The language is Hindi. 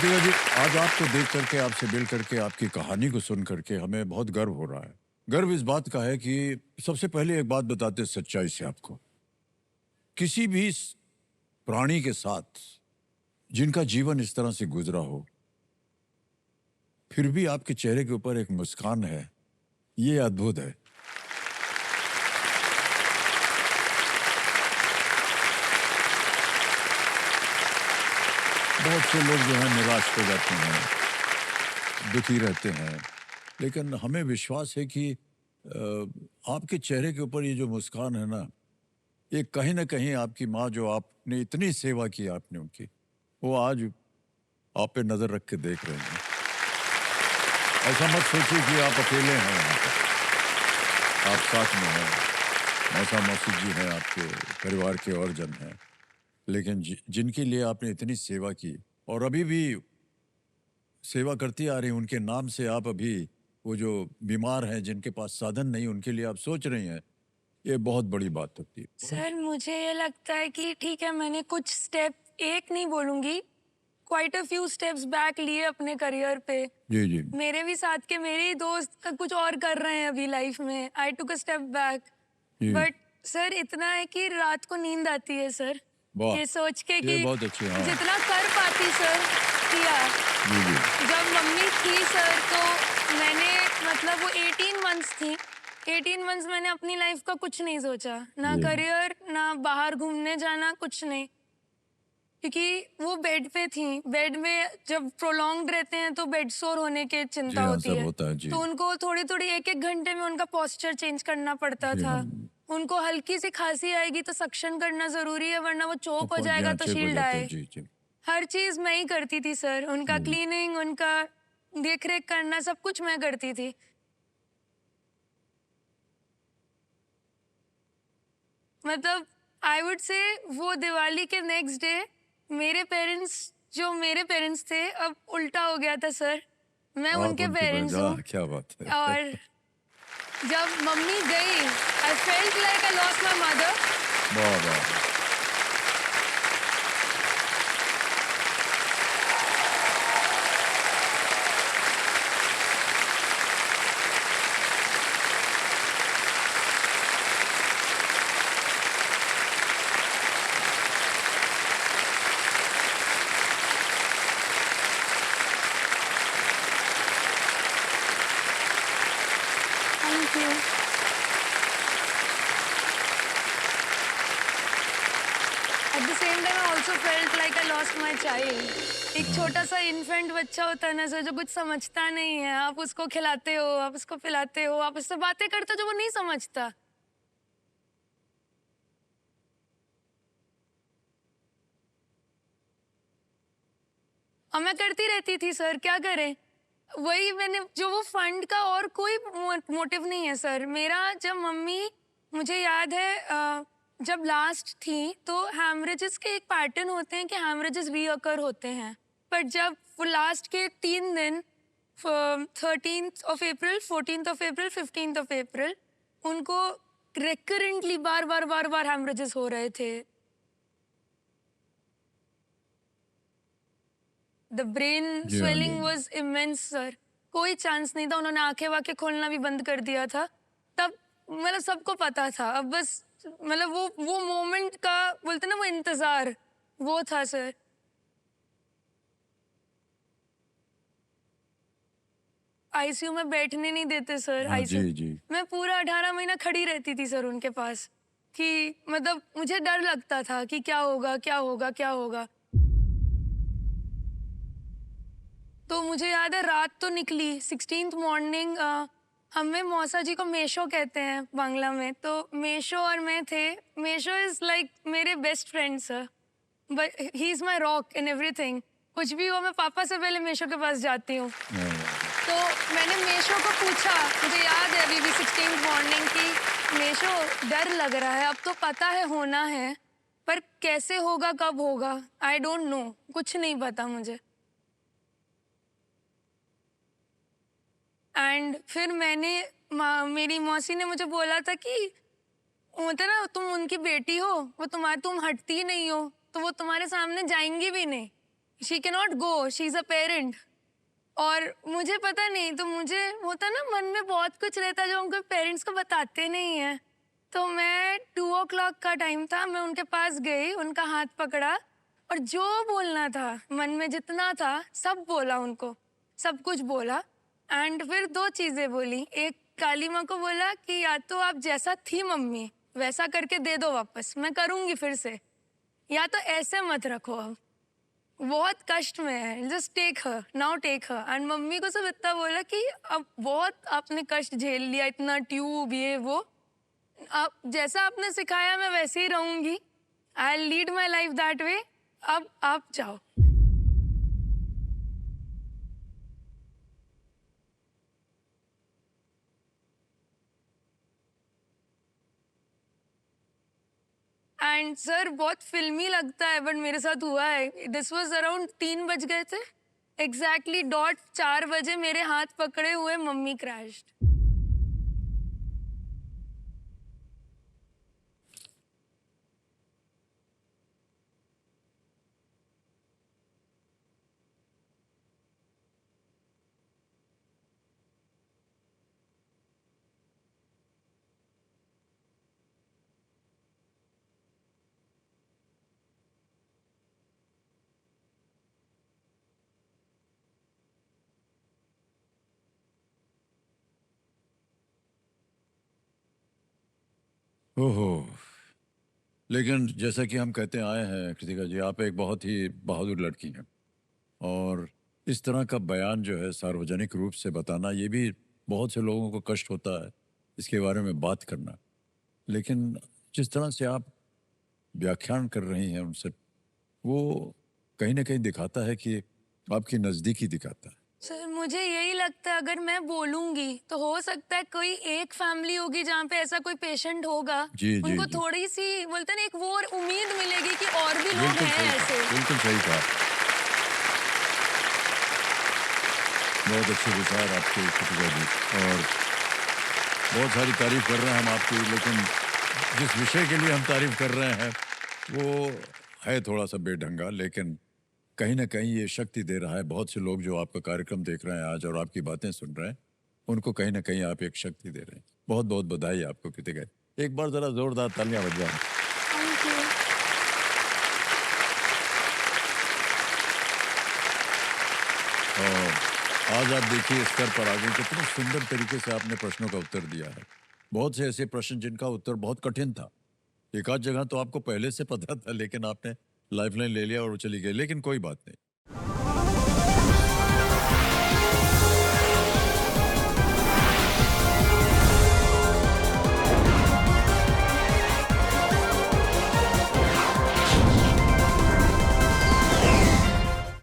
दीपिका जी, आज आपको देख करके, आपसे मिल करके, आपकी कहानी को सुन करके हमें बहुत गर्व हो रहा है। गर्व इस बात का है कि सबसे पहले एक बात बताते हैं सच्चाई से आपको। किसी भी प्राणी के साथ जिनका जीवन इस तरह से गुजरा हो, फिर भी आपके चेहरे के ऊपर एक मुस्कान है, ये अद्भुत है। बहुत से लोग जो हैं निराश हो जाते हैं, दुखी रहते हैं, लेकिन हमें विश्वास है कि आपके चेहरे के ऊपर ये जो मुस्कान है ना, ये कहीं ना कहीं आपकी माँ, जो आपने इतनी सेवा की आपने उनकी, वो आज आप पे नजर रख के देख रहे हैं। ऐसा मत सोचिए कि आप अकेले हैं यहाँ पर, आप साथ में हैं। मौसा मौसी जी हैं, आपके परिवार के और जन हैं, लेकिन जिनके लिए आपने इतनी सेवा की और अभी भी सेवा करती आ रही, उनके नाम से आप अभी वो जो बीमार हैं, जिनके पास साधन नहीं, उनके लिए आप सोच रही हैं, ये बहुत बड़ी बात होती है। सर मुझे ये लगता है कि ठीक है, मैंने कुछ स्टेप, एक नहीं बोलूंगी, quite a few steps back लिए अपने करियर पे। जी जी मेरे भी साथ के मेरे ही दोस्त कुछ और कर रहे हैं अभी लाइफ में। I took a step back. जी। बट सर इतना है कि रात को नींद आती है सर, वाह, ये सोच के ये कि बहुत अच्छे। हाँ जितना कर पाती सर किया। जी जी जब मम्मी थी सर तो मैंने, मतलब वो 18 मंथ्स थी, 18 मंथ्स मैंने अपनी लाइफ का कुछ नहीं सोचा, ना जी करियर, ना बाहर घूमने जाना, कुछ नहीं। क्योंकि वो बेड पे थी, बेड में जब प्रोलॉन्ग्ड रहते हैं तो बेड सोर होने की जी। चिंता हाँ, होती सब है। होता है जी। तो उनको थोड़ी थोड़ी एक एक घंटे में उनका पोस्चर चेंज करना पड़ता जी था। हाँ। उनको हल्की सी खांसी आएगी तो सक्शन करना जरूरी है, वरना वो चोक हो जी जाएगा हाँ, तो चेक हो शील्ड जाता है आए। जी जी। हर चीज मैं ही करती थी सर, उनका जी क्लीनिंग, उनका देख रेख करना, सब कुछ मैं करती थी। मतलब आई वुड से वो दिवाली के नेक्स्ट डे मेरे पेरेंट्स, जो मेरे पेरेंट्स थे, अब उल्टा हो गया था सर। मैं आप उनके उनके पेरेंट्स हूँ। क्या बात है। और जब मम्मी गई, I felt like I lost my mother. वाह वाह। Thank you. At the same time I also felt like I lost my child. एक छोटा सा इन्फेंट बच्चा होता है ना सर, जो कुछ समझता नहीं है। आप उसको खिलाते हो, आप उसको पिलाते हो, आप उससे बातें करते हो, जो वो नहीं समझता। और मैं करती रहती थी सर, क्या करें। वही मैंने, जो वो फंड का और कोई मोटिव नहीं है सर मेरा। जब मम्मी, मुझे याद है जब लास्ट थी तो हैमरेजेस के एक पैटर्न होते हैं कि हैमरेजेस रीअकर होते हैं। पर जब वो लास्ट के 3 दिन, 13 अप्रैल, 14 अप्रैल, 15 अप्रैल, उनको रिकरेंटली बार बार बार बार हैमरेजेस हो रहे थे। द ब्रेन जी हाँ जी। Swelling was immense sir. कोई चांस नहीं था, उन्होंने आंखें वाखें खोलना भी बंद कर दिया था तब। मतलब सबको पता था, अब बस मतलब वो मोमेंट का बोलते ना, वो इंतजार, वो था सर। आईसीयू में बैठने नहीं देते सर, हाँ आईसीयू। जी जी। मैं पूरा 18 महीना खड़ी रहती थी सर उनके पास, कि मतलब मुझे डर लगता था कि क्या होगा, क्या होगा, क्या होगा। तो मुझे याद है रात तो निकली, 16th मॉर्निंग। हमें मौसा जी को मेशो कहते हैं बांग्ला में, तो मेशो और मैं थे। मेशो इज लाइक मेरे best friend sir, but he is my rock in everything. कुछ भी हो, मैं पापा से पहले मेशो के पास जाती हूँ। तो मैंने मेशो को पूछा, मुझे याद है अभी भी 16th मॉर्निंग की, मेशो डर लग रहा है, अब तो पता है होना है, पर कैसे होगा, कब होगा, आई डोंट नो, कुछ नहीं पता मुझे। एंड फिर मैंने, मेरी मौसी ने मुझे बोला था कि होता ना, तुम उनकी बेटी हो, वो तुम हटती नहीं हो, तो वो तुम्हारे सामने जाएंगी भी नहीं। She can not go, she is a parent. और मुझे पता नहीं, तो मुझे होता ना मन में बहुत कुछ रहता है जो हम पेरेंट्स को बताते नहीं हैं। तो मैं 2 o'clock का टाइम था, मैं उनके पास गई, उनका हाथ पकड़ा और जो बोलना था मन में जितना था सब बोला उनको, सब कुछ बोला। एंड फिर 2 चीज़ें बोली। एक, काली माँ को बोला कि या तो आप जैसा थी मम्मी वैसा करके दे दो वापस, मैं करूँगी फिर से, या तो ऐसे मत रखो अब, बहुत कष्ट में है, just take her now, take her. And mummy को सब इतना बोला कि अब बहुत आपने कष्ट झेल लिया, इतना ट्यूब ये वो, अब जैसा आपने सिखाया मैं वैसे ही रहूंगी, I lead my life that way, अब आप जाओ। एंड सर बहुत फिल्मी लगता है बट मेरे साथ हुआ है। दिस वॉज अराउंड 3 बज गए थे, एग्जैक्टली डॉट 4 बजे मेरे हाथ पकड़े हुए मम्मी क्रैश्ड। ओहो, लेकिन जैसा कि हम कहते आए हैं कृतिका जी, आप एक बहुत ही बहादुर लड़की हैं। और इस तरह का बयान जो है सार्वजनिक रूप से बताना, ये भी बहुत से लोगों को कष्ट होता है इसके बारे में बात करना। लेकिन जिस तरह से आप व्याख्यान कर रही हैं उनसे, वो कहीं ना कहीं दिखाता है कि आपकी नज़दीकी दिखाता है। सर मुझे यही लगता है अगर मैं बोलूंगी तो हो सकता है कोई एक फैमिली होगी जहाँ पे ऐसा कोई पेशेंट होगा, जी जी उनको जी, थोड़ी सी बोलते हैं ना एक वो और उम्मीद मिलेगी कि और भी लोग बिल्कुल हैं सही कहा, ऐसे। बिल्कुल सही कहा। बहुत अच्छे विचार आपके कृतिका जी। और बहुत सारी तारीफ कर रहे हैं हम आपकी, लेकिन जिस विषय के लिए हम तारीफ कर रहे हैं वो है थोड़ा सा बेढंगा, लेकिन कहीं ना कहीं ये शक्ति दे रहा है। बहुत से लोग जो आपका कार्यक्रम देख रहे हैं आज और आपकी बातें सुन रहे हैं, उनको कहीं ना कहीं आप एक शक्ति दे रहे हैं। बहुत बहुत बधाई आपको कृतिका। एक बार जरा जोरदार तालियां बजाएं। Thank you. और आज आप देखिए स्तर पर आ गए, कितने सुंदर तरीके से आपने प्रश्नों का उत्तर दिया है। बहुत से ऐसे प्रश्न जिनका उत्तर बहुत कठिन था, एक आध जगह तो आपको पहले से पता था, लेकिन आपने लाइफलाइन ले लिया और वो चली गई, लेकिन कोई बात नहीं।